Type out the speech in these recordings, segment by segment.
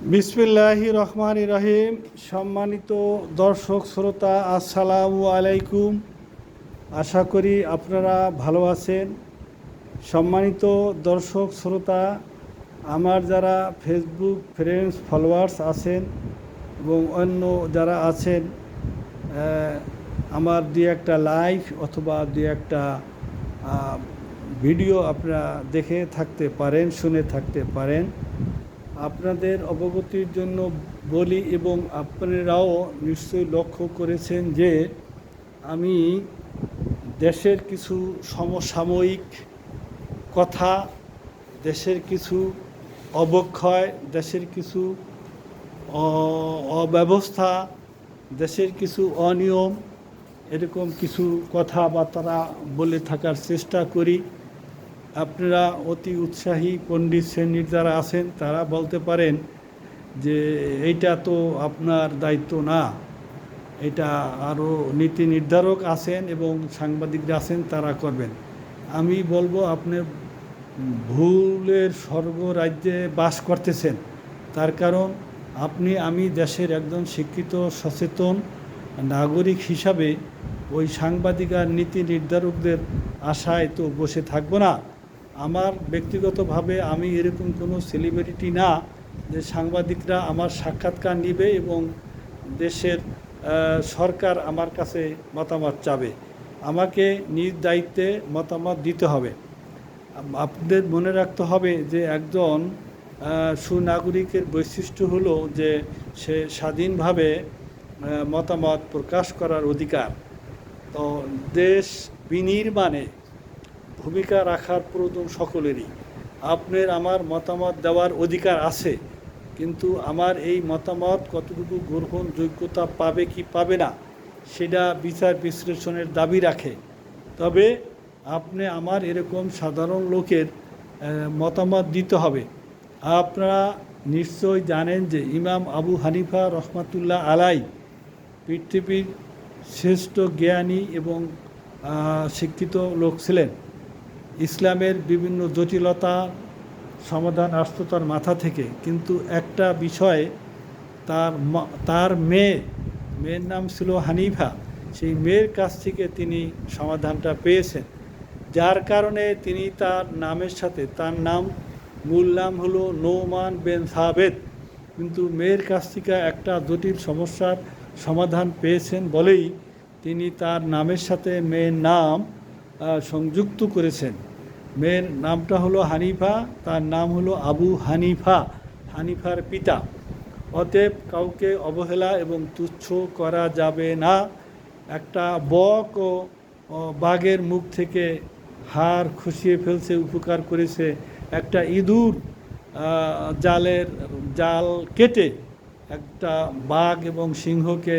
বিসমিল্লাহির রহমানির রহিম। সম্মানিত দর্শক শ্রোতা, আসসালামু আলাইকুম। আশা করি আপনারা ভালো আছেন। সম্মানিত দর্শক শ্রোতা, আমার যারা ফেসবুক ফ্রেন্ডস ফলোয়ার্স আছেন এবং অন্য যারা আছেন, আমার দু একটা লাইভ অথবা দু একটা ভিডিও আপনারা দেখে থাকতে পারেন, শুনে থাকতে পারেন। আপনাদের অবগতির জন্য বলি এবং আপনারাও নিশ্চয়ই লক্ষ্য করেছেন যে আমি দেশের কিছু সমসাময়িক কথা, দেশের কিছু অবক্ষয়, দেশের কিছু অব্যবস্থা, দেশের কিছু অনিয়ম, এরকম কিছু কথাবার্তা বলে থাকার চেষ্টা করি। আপনারা অতি উৎসাহী পণ্ডিত শ্রেণীর যারা আছেন তারা বলতে পারেন যে এইটা তো আপনার দায়িত্ব না, এটা আরও নীতি নির্ধারক আছেন এবং সাংবাদিকরা আছেন, তারা করবেন। আমি বলবো, আপনি ভুলের স্বর্গরাজ্যে বাস করতেছেন। তার কারণ আমি দেশের একজন শিক্ষিত সচেতন নাগরিক হিসাবে ওই সাংবাদিক আর নীতি নির্ধারকদের আশায় তো বসে থাকবো না। আমার ব্যক্তিগতভাবে আমি এরকম কোনো সেলিব্রিটি না যে সাংবাদিকরা আমার সাক্ষাৎকার নেবে এবং দেশের সরকার আমার কাছে মতামত চাবে। আমাকে নিজ দায়িত্বে মতামত দিতে হবে। আপনাদের মনে রাখতে হবে যে একজন সুনাগরিকের বৈশিষ্ট্য হলো যে সে স্বাধীনভাবে মতামত প্রকাশ করার অধিকার। তো দেশ বিনির্মাণে ভূমিকা রাখার প্রয়োজন সকলেরই। আপনার আমার মতামত দেওয়ার অধিকার আছে, কিন্তু আমার এই মতামত কতটুকু গ্রহণযোগ্যতা পাবে কি পাবে না সেটা বিচার বিশ্লেষণের দাবি রাখে। তবে আপনি আমার এরকম সাধারণ লোকের মতামত দিতে হবে। আপনারা নিশ্চয় জানেন যে ইমাম আবু হানিফা রহমাতুল্লাহ আলাই পৃথিবীর শ্রেষ্ঠ জ্ঞানী এবং শিক্ষিত লোক ছিলেন। ইসলামের বিভিন্ন জটিলতা সমাধান আসতো তার মাথা থেকে, কিন্তু একটা বিষয়ে তার মেয়ের নাম ছিল হানিফা, সেই মেয়ের কাছ থেকে তিনি সমাধানটা পেয়েছেন, যার কারণে তিনি তার নামের সাথে, তার মূল নাম হলো নোমান বিন সাবেত, কিন্তু মেয়ের কাছ থেকে একটা জটিল সমস্যার সমাধান পেয়েছেন বলেই তিনি তার নামের সাথে মেয়ের নাম সংযুক্ত করেছেন। মেয়ের নামটা হলো হানিফা, তার নাম হলো আবু হানিফা, হানিফার পিতা। অতএব কাউকে অবহেলা এবং তুচ্ছ করা যাবে না। একটা বক ও বাঘের মুখ থেকে হাড় খসিয়ে ফেলছে, উপকার করেছে। একটা ইঁদুর জাল কেটে একটা বাঘ এবং সিংহকে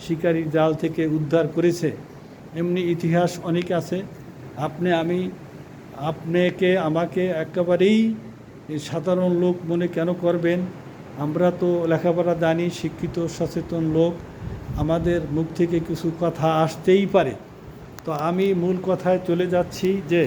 শিকারীর জাল থেকে উদ্ধার করেছে। এমনি ইতিহাস অনেক আছে। আমাকে একেবারেই সাধারণ লোক মনে কেন করবেন? আমরা তো লেখাপড়া জানি, শিক্ষিত সচেতন লোক, আমাদের মুখ থেকে কিছু কথা আসতেই পারে। তো আমি মূল কথায় চলে যাচ্ছি যে